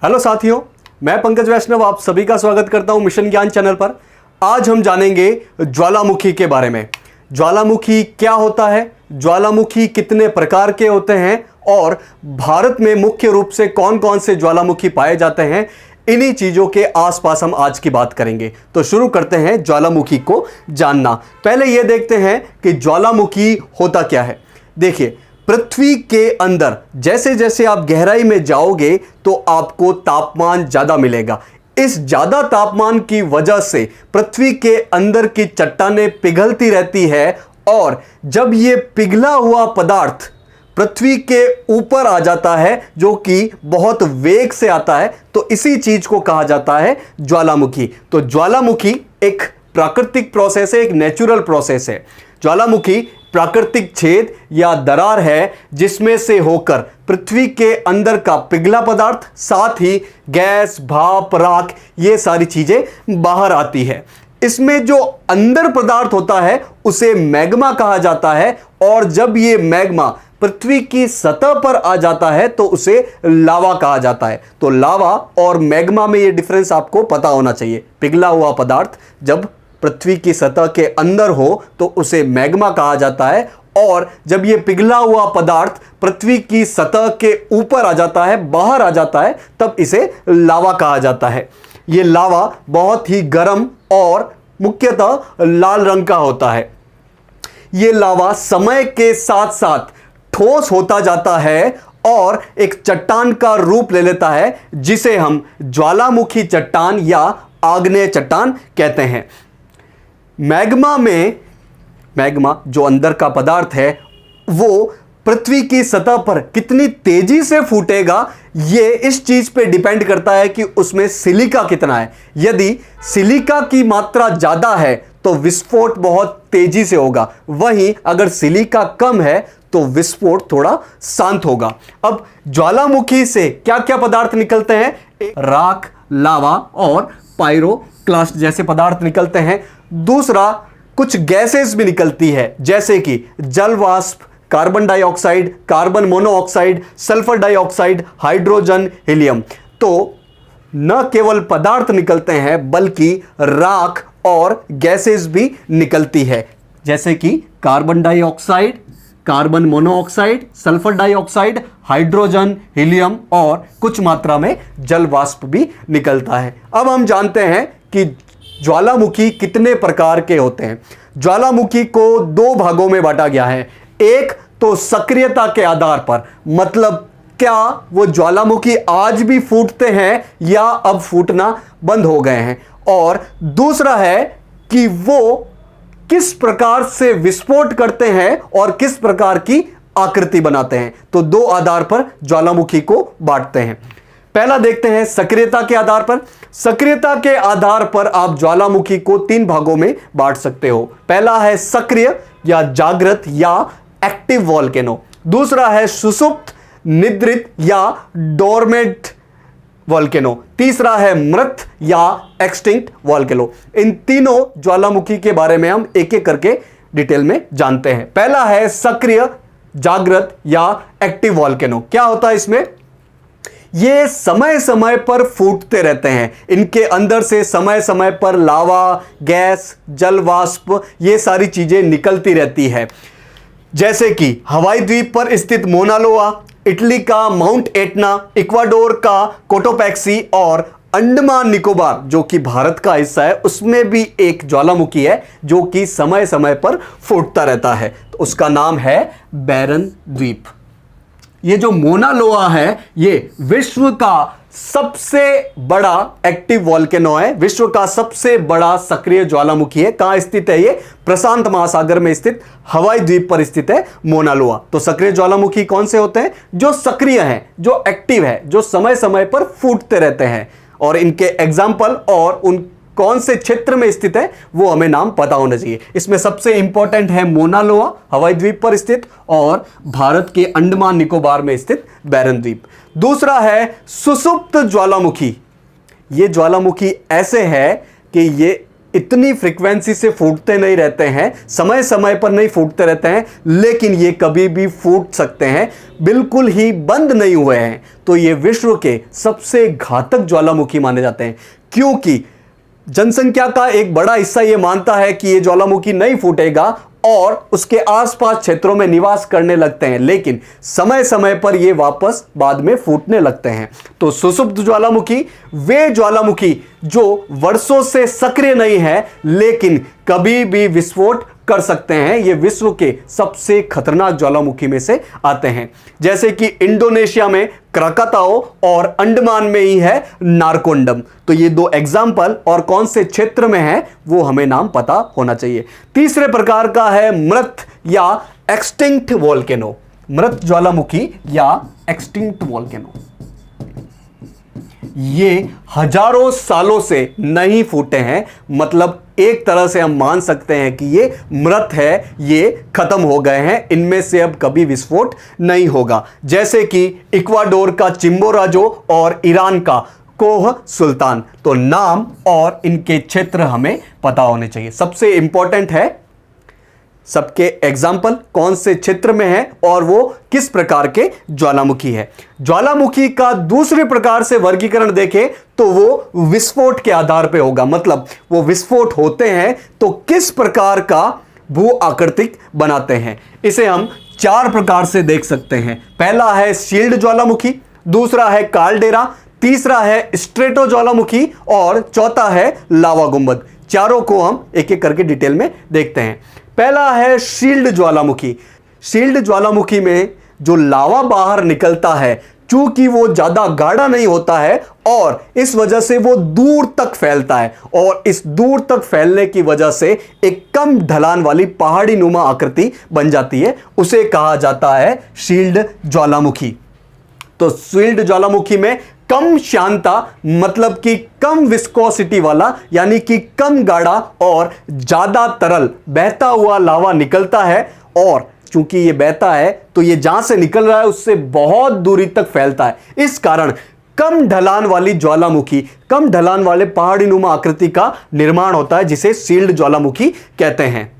Hello साथियों, मैं पंकज वैष्णव आप सभी का स्वागत करता हूं मिशन ज्ञान चैनल पर। आज हम जानेंगे ज्वालामुखी के बारे में। ज्वालामुखी क्या होता है, ज्वालामुखी कितने प्रकार के होते हैं और भारत में मुख्य रूप से कौन कौन से ज्वालामुखी पाए जाते हैं, इन्हीं चीजों के आसपास हम आज की बात करेंगे। तो शुरू करते हैं ज्वालामुखी को जानना। पहले यह देखते हैं कि ज्वालामुखी होता क्या है। देखिए, पृथ्वी के अंदर जैसे जैसे आप गहराई में जाओगे तो आपको तापमान ज्यादा मिलेगा। इस ज्यादा तापमान की वजह से पृथ्वी के अंदर की चट्टानें पिघलती रहती है और जब यह पिघला हुआ पदार्थ पृथ्वी के ऊपर आ जाता है, जो कि बहुत वेग से आता है, तो इसी चीज को कहा जाता है ज्वालामुखी। तो ज्वालामुखी एक प्राकृतिक प्रोसेस है, एक नेचुरल प्रोसेस है। ज्वालामुखी प्राकृतिक छेद या दरार है जिसमें से होकर पृथ्वी के अंदर का पिघला पदार्थ, साथ ही गैस, भाप, राख, ये सारी चीजें बाहर आती है। इसमें जो अंदर पदार्थ होता है उसे मैग्मा कहा जाता है और जब ये मैग्मा पृथ्वी की सतह पर आ जाता है तो उसे लावा कहा जाता है। तो लावा और मैग्मा में ये डिफरेंस आपको पता होना चाहिए। पिघला हुआ पदार्थ जब पृथ्वी की सतह के अंदर हो तो उसे मैग्मा कहा जाता है और जब यह पिघला हुआ पदार्थ पृथ्वी की सतह के ऊपर आ जाता है, बाहर आ जाता है, तब इसे लावा कहा जाता है। यह लावा बहुत ही गर्म और मुख्यतः लाल रंग का होता है। यह लावा समय के साथ साथ ठोस होता जाता है और एक चट्टान का रूप ले लेता है जिसे हम ज्वालामुखी चट्टान या आग्नेय चट्टान कहते हैं। मैग्मा जो अंदर का पदार्थ है वो पृथ्वी की सतह पर कितनी तेजी से फूटेगा, ये इस चीज पे डिपेंड करता है कि उसमें सिलिका कितना है। यदि सिलिका की मात्रा ज्यादा है तो विस्फोट बहुत तेजी से होगा, वहीं अगर सिलिका कम है तो विस्फोट थोड़ा शांत होगा। अब ज्वालामुखी से क्या क्या पदार्थ निकलते हैं? राख, लावा और पायरोक्लास्ट जैसे पदार्थ निकलते हैं। दूसरा, कुछ गैसेस भी निकलती है जैसे कि जल वाष्प, carbon dioxide, carbon monoxide, sulphur dioxide, hydrogen, helium. तो न केवल पदार्थ निकलते हैं बल्कि राख और गैसेस भी निकलती है जैसे कि carbon dioxide, carbon monoxide, sulphur dioxide, hydrogen, helium और कुछ मात्रा में जल वाष्प भी निकलता है। अब हम जानते हैं कि ज्वालामुखी कितने प्रकार के होते हैं। ज्वालामुखी को दो भागों में बांटा गया है। एक तो सक्रियता के आधार पर, मतलब क्या वो ज्वालामुखी आज भी फूटते हैं या अब फूटना बंद हो गए हैं, और दूसरा है कि वो किस प्रकार से विस्फोट करते हैं और किस प्रकार की आकृति बनाते हैं। तो दो आधार पर ज्वालामुखी को बांटते हैं। पहला देखते हैं सक्रियता के आधार पर। सक्रियता के आधार पर आप ज्वालामुखी को तीन भागों में बांट सकते हो। पहला है सक्रिय या जागृत या एक्टिव वोल्केनो। दूसरा है सुषुप्त, निद्रित या डोरमेंट वोल्केनो। तीसरा है मृत या एक्सटिंक्ट वोल्केनो। इन तीनों ज्वालामुखी के बारे में हम एक एक करके डिटेल में जानते हैं। पहला है सक्रिय, जागृत या एक्टिव वोल्केनो। क्या होता है इसमें? ये समय समय पर फूटते रहते हैं। इनके अंदर से समय समय पर लावा, गैस, जल वाष्प, ये सारी चीजें निकलती रहती है। जैसे कि हवाई द्वीप पर स्थित मोना लोआ, इटली का माउंट एटना, इक्वाडोर का कोटोपैक्सी और अंडमान निकोबार जो कि भारत का हिस्सा है, उसमें भी एक ज्वालामुखी है जो कि समय समय पर फूटता रहता है। तो उसका नाम है बैरन द्वीप। ये जो मोना लोआ है ये विश्व का सबसे बड़ा एक्टिव वोल्केनो है, विश्व का सबसे बड़ा सक्रिय ज्वालामुखी है। कहां स्थित है ये? प्रशांत महासागर में स्थित हवाई द्वीप पर स्थित है मोना लोआ। तो सक्रिय ज्वालामुखी कौन से होते हैं? जो सक्रिय हैं, जो एक्टिव है, जो समय समय पर फूटते रहते हैं। और इनके एग्जाम्पल और उन कौन से क्षेत्र में स्थित है वो हमें नाम पता होना चाहिए। इसमें सबसे इंपॉर्टेंट है मोना लोआ हवाई द्वीप पर स्थित और भारत के अंडमान निकोबार में स्थित बैरन द्वीप। दूसरा है सुषुप्त ज्वालामुखी। ये ज्वालामुखी ऐसे है कि ये इतनी फ्रीक्वेंसी से फूटते नहीं रहते हैं, समय समय पर नहीं फूटते रहते हैं, लेकिन ये कभी भी फूट सकते हैं, बिल्कुल ही बंद नहीं हुए हैं। तो ये विश्व के सबसे घातक ज्वालामुखी माने जाते हैं, क्योंकि जनसंख्या का एक बड़ा हिस्सा ये मानता है कि ये ज्वालामुखी नहीं फूटेगा और उसके आसपास क्षेत्रों में निवास करने लगते हैं, लेकिन समय समय पर ये वापस बाद में फूटने लगते हैं। तो सुषुप्त ज्वालामुखी वे ज्वालामुखी जो वर्षों से सक्रिय नहीं है, लेकिन कभी भी विस्फोट कर सकते हैं। ये विश्व के सबसे खतरनाक ज्वालामुखी में से आते हैं, जैसे कि इंडोनेशिया में क्राकाताओ और अंडमान में ही है नारकोंडम। तो ये दो एग्जाम्पल, और कौन से क्षेत्र में है वो हमें नाम पता होना चाहिए। तीसरे प्रकार का है मृत या एक्सटिंक्ट वोल्केनो, मृत ज्वालामुखी या एक्सटिंक्ट वोल्केनो। ये हजारों सालों से नहीं फूटे हैं, मतलब एक तरह से हम मान सकते हैं कि ये मृत है, ये खत्म हो गए हैं, इनमें से अब कभी विस्फोट नहीं होगा। जैसे कि इक्वाडोर का चिम्बोराजो और ईरान का कोह सुल्तान। तो नाम और इनके क्षेत्र हमें पता होने चाहिए। सबसे इंपॉर्टेंट है सबके एग्जाम्पल कौन से क्षेत्र में है और वो किस प्रकार के ज्वालामुखी है। ज्वालामुखी का दूसरे प्रकार से वर्गीकरण देखें तो वो विस्फोट के आधार पे होगा, मतलब वो विस्फोट होते हैं तो किस प्रकार का भू आकृतिक बनाते हैं। इसे हम 4 प्रकार से देख सकते हैं। पहला है शील्ड ज्वालामुखी, दूसरा है काल्डेरा, तीसरा है स्ट्रेटो ज्वालामुखी और चौथा है लावा गुंबद। चारों को हम एक एक करके डिटेल में देखते हैं। पहला है शील्ड ज्वालामुखी। शील्ड ज्वालामुखी में जो लावा बाहर निकलता है, चूंकि वो ज्यादा गाढ़ा नहीं होता है और इस वजह से वो दूर तक फैलता है, और इस दूर तक फैलने की वजह से एक कम ढलान वाली पहाड़ी नुमा आकृति बन जाती है, उसे कहा जाता है शील्ड ज्वालामुखी। तो शील्ड ज्वालामुखी में कम श्यानता, मतलब कि कम विस्कोसिटी वाला, यानी कि कम गाढ़ा और ज्यादा तरल बहता हुआ लावा निकलता है, और चूंकि ये बहता है तो ये जहां से निकल रहा है उससे बहुत दूरी तक फैलता है। इस कारण कम ढलान वाली ज्वालामुखी, कम ढलान वाले पहाड़ी नुमा आकृति का निर्माण होता है, जिसे शील्ड ज्वालामुखी कहते हैं।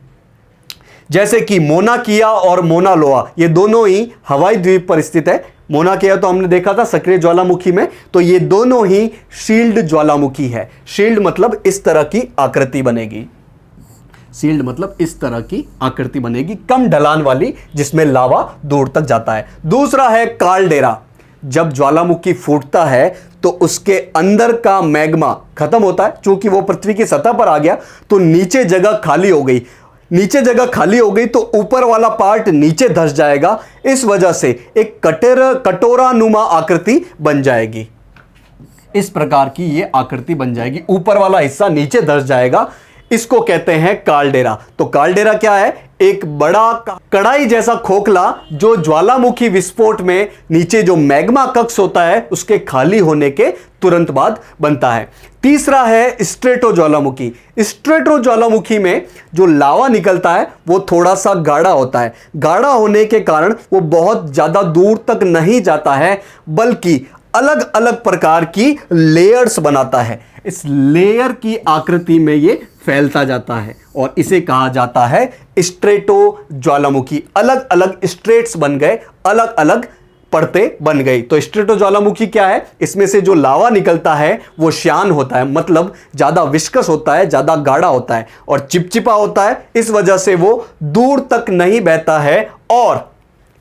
जैसे कि मोना किया और मोना लोआ, ये दोनों ही हवाई द्वीप पर स्थित है। मोना किया तो हमने देखा था सक्रिय ज्वालामुखी में, तो ये दोनों ही शील्ड ज्वालामुखी है। शील्ड मतलब इस तरह की आकृति बनेगी, शील्ड मतलब इस तरह की आकृति बनेगी, कम ढलान वाली, जिसमें लावा दूर तक जाता है। दूसरा है काल्डेरा। जब ज्वालामुखी फूटता है तो उसके अंदर का मैग्मा खत्म होता है, चूंकि वो पृथ्वी की सतह पर आ गया तो नीचे जगह खाली हो गई। नीचे जगह खाली हो गई तो ऊपर वाला पार्ट नीचे धंस जाएगा, इस वजह से एक कटोरा नुमा आकृति बन जाएगी। इस प्रकार की ये आकृति बन जाएगी, ऊपर वाला हिस्सा नीचे धंस जाएगा, इसको कहते हैं काल्डेरा। तो काल्डेरा क्या है? एक बड़ा कड़ाई जैसा खोखला जो ज्वालामुखी विस्फोट में नीचे जो मैग्मा कक्ष होता है उसके खाली होने के तुरंत बाद बनता है। तीसरा है स्ट्रेटो ज्वालामुखी। स्ट्रेटो ज्वालामुखी में जो लावा निकलता है वो थोड़ा सा गाढ़ा होता है। गाढ़ा होने के कारण वो बहुत ज्यादा दूर तक नहीं जाता है, बल्कि अलग अलग प्रकार की लेयर्स बनाता है। इस लेयर की आकृति में ये फैलता जाता है और इसे कहा जाता है स्ट्रेटो ज्वालामुखी। अलग अलग स्ट्रेट्स बन गए, अलग अलग परतें बन गई। तो स्ट्रेटो ज्वालामुखी क्या है? इसमें से जो लावा निकलता है वो श्यान होता है, मतलब ज्यादा विस्कस होता है, ज्यादा गाढ़ा होता है और चिपचिपा होता है। इस वजह से वो दूर तक नहीं बहता है और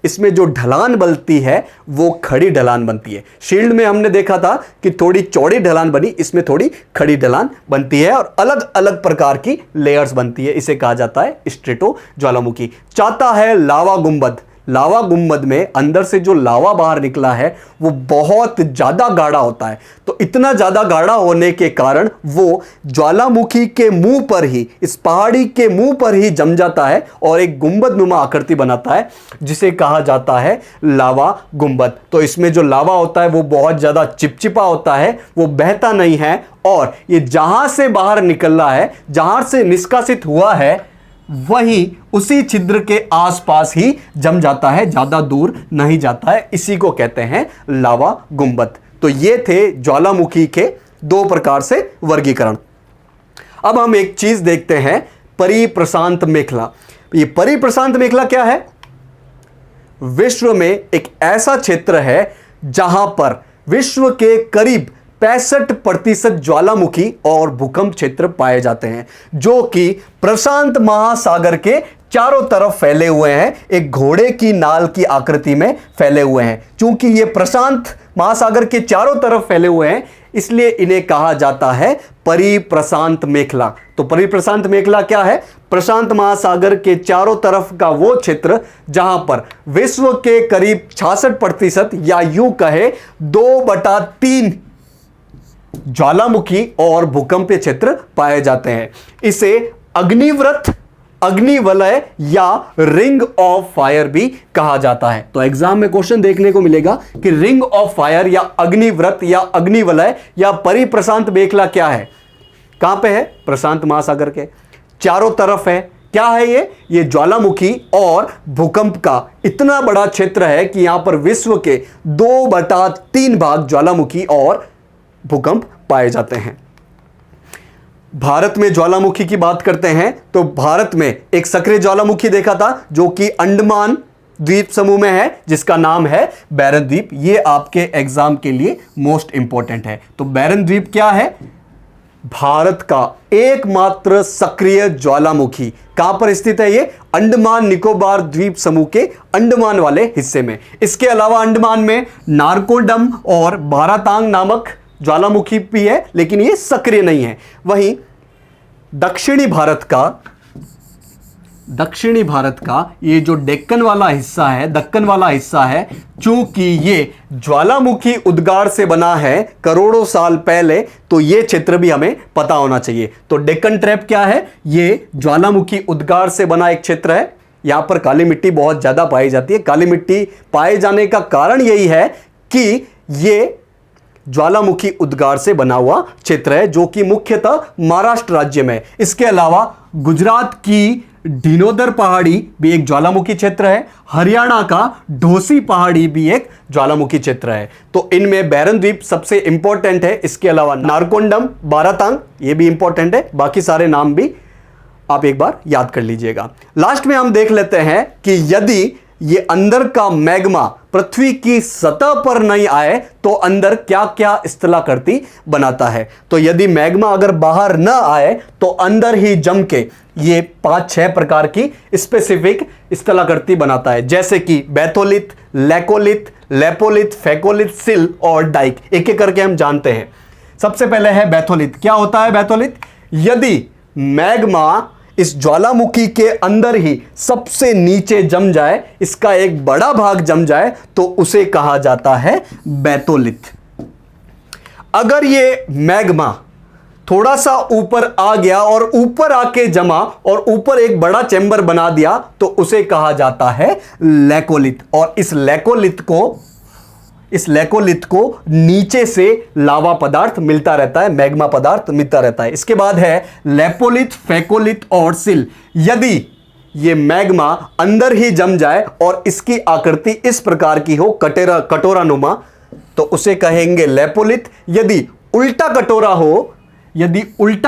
इसमें जो ढलान बनती है वो खड़ी ढलान बनती है। शील्ड में हमने देखा था कि थोड़ी चौड़ी ढलान बनी, इसमें थोड़ी खड़ी ढलान बनती है और अलग अलग प्रकार की लेयर्स बनती है। इसे कहा जाता है स्ट्रेटो ज्वालामुखी। चौथा है लावा गुंबद। लावा गुंबद में अंदर से जो लावा बाहर निकला है वो बहुत ज्यादा गाढ़ा होता है। तो इतना ज्यादा गाढ़ा होने के कारण वो ज्वालामुखी के मुंह पर ही, इस पहाड़ी के मुंह पर ही जम जाता है और एक गुंबद नुमा आकृति बनाता है, जिसे कहा जाता है लावा गुंबद। तो इसमें जो लावा होता है वो बहुत ज्यादा चिपचिपा होता है, वो बहता नहीं है और ये जहां से बाहर निकल रहा है, जहां से निष्कासित हुआ है, वही उसी छिद्र के आसपास ही जम जाता है, ज्यादा दूर नहीं जाता है। इसी को कहते हैं लावा गुंबद। तो ये थे ज्वालामुखी के 2 प्रकार से वर्गीकरण। अब हम एक चीज देखते हैं, परिप्रशांत मेखला। ये परिप्रशांत मेखला क्या है? विश्व में एक ऐसा क्षेत्र है जहां पर विश्व के करीब 65% ज्वालामुखी और भूकंप क्षेत्र पाए जाते हैं, जो कि प्रशांत महासागर के चारों तरफ फैले हुए हैं, एक घोड़े की नाल की आकृति में फैले हुए हैं। क्योंकि ये प्रशांत महासागर के चारों तरफ फैले हुए हैं, इसलिए इन्हें कहा जाता है परिप्रशांत मेखला। तो परिप्रशांत मेखला क्या है? प्रशांत महासागर के चारों तरफ का वो क्षेत्र जहां पर विश्व के करीब 66% या यूं कहे 2/3 ज्वालामुखी और भूकंपीय क्षेत्र पाए जाते हैं। इसे अग्निवृत्त, अग्निवलय या रिंग ऑफ फायर भी कहा जाता है। तो एग्जाम में क्वेश्चन देखने को मिलेगा कि रिंग ऑफ फायर या अग्निवृत्त या अग्निवलय या परिप्रशांत मेखला क्या है? कहां पे है? प्रशांत महासागर के चारों तरफ है। क्या है ये ज्वालामुखी और भूकंप का इतना बड़ा क्षेत्र है कि यहां पर विश्व के 2/3 भाग ज्वालामुखी और भूकंप पाए जाते हैं। भारत में ज्वालामुखी की बात करते हैं तो भारत में एक सक्रिय ज्वालामुखी देखा था जो कि अंडमान द्वीप समूह में है, जिसका नाम है बैरन द्वीप। ये आपके एग्जाम के लिए मोस्ट इंपॉर्टेंट है। तो बैरन द्वीप क्या है? भारत का एकमात्र सक्रिय ज्वालामुखी। कहां पर स्थित है ये? अंडमान निकोबार द्वीप समूह के अंडमान वाले हिस्से में। इसके अलावा अंडमान में नारकोंडम और बारातांग नामक ज्वालामुखी भी है, लेकिन ये सक्रिय नहीं है। वहीं दक्षिणी भारत का ये जो दक्कन वाला हिस्सा है, चूंकि ये ज्वालामुखी उद्गार से बना है करोड़ों साल पहले, तो ये क्षेत्र भी हमें पता होना चाहिए। तो डेक्कन ट्रैप क्या है? ये ज्वालामुखी उद्गार से बना एक क्षेत्र है। यहां पर काली मिट्टी बहुत ज्यादा पाई जाती है। काली मिट्टी पाए जाने का कारण यही है कि ये ज्वालामुखी उद्गार से बना हुआ क्षेत्र है, जो कि मुख्यतः महाराष्ट्र राज्य में। इसके अलावा गुजरात की ढिनोदर पहाड़ी भी एक ज्वालामुखी क्षेत्र है। हरियाणा का ढोसी पहाड़ी भी एक ज्वालामुखी क्षेत्र है। तो इनमें बैरन द्वीप सबसे इंपॉर्टेंट है। इसके अलावा नारकोंडम, बारातांग ये भी इंपॉर्टेंट है। बाकी सारे नाम भी आप एक बार याद कर लीजिएगा। लास्ट में हम देख लेते हैं कि यदि ये अंदर का मैग्मा पृथ्वी की सतह पर नहीं आए तो अंदर क्या क्या स्थलाकृति बनाता है। तो यदि मैग्मा अगर बाहर न आए तो अंदर ही जम के ये 5-6 प्रकार की स्पेसिफिक स्थलाकृति बनाता है, जैसे कि बैथोलिथ, लैकोलिथ, लेपोलिथ, फेकोलिथ, सिल और डाइक। एक एक करके हम जानते हैं। सबसे पहले है बैथोलिथ। क्या होता है बैथोलिथ? यदि मैग्मा इस ज्वालामुखी के अंदर ही सबसे नीचे जम जाए, इसका एक बड़ा भाग जम जाए, तो उसे कहा जाता है बैथोलिथ। अगर ये मैग्मा थोड़ा सा ऊपर आ गया और ऊपर आके जमा और ऊपर एक बड़ा चैम्बर बना दिया, तो उसे कहा जाता है लैकोलिथ। और इस लैकोलिथ को नीचे से लावा पदार्थ मिलता रहता है, मैग्मा पदार्थ मिलता रहता है। इसके बाद है लेपोलिथ, फेकोलिथ और सिल। यदि ये मैग्मा अंदर ही जम जाए और इसकी आकृति इस प्रकार की हो, कटोरानुमा, तो उसे कहेंगे लेपोलिथ। यदि उल्टा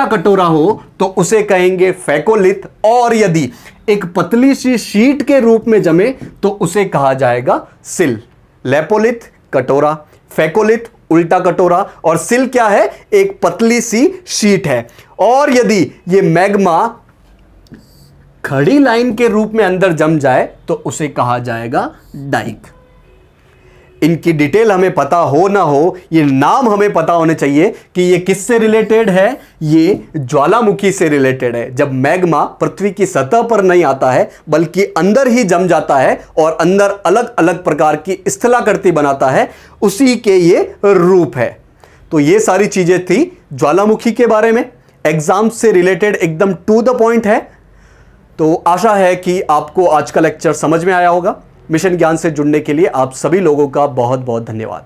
कटोरा हो तो उसे कहेंगे फेकोलिथ। और यदि एक पतली सी शीट के रूप में जमे तो उसे कहा जाएगा सिल। लेपोलिथ कटोरा, फेकोलिथ उल्टा कटोरा और सिल क्या है? एक पतली सी शीट है। और यदि ये मैग्मा खड़ी लाइन के रूप में अंदर जम जाए तो उसे कहा जाएगा डाइक। इनकी डिटेल हमें पता हो ना हो, ये नाम हमें पता होने चाहिए कि ये किससे रिलेटेड है। ये ज्वालामुखी से रिलेटेड है। जब मैग्मा पृथ्वी की सतह पर नहीं आता है बल्कि अंदर ही जम जाता है और अंदर अलग अलग प्रकार की स्थलाकृति बनाता है, उसी के ये रूप है। तो ये सारी चीजें थी ज्वालामुखी के बारे में। एग्जाम से रिलेटेड एकदम टू द पॉइंट है। तो आशा है कि आपको आज का लेक्चर समझ में आया होगा। मिशन ज्ञान से जुड़ने के लिए आप सभी लोगों का बहुत बहुत धन्यवाद।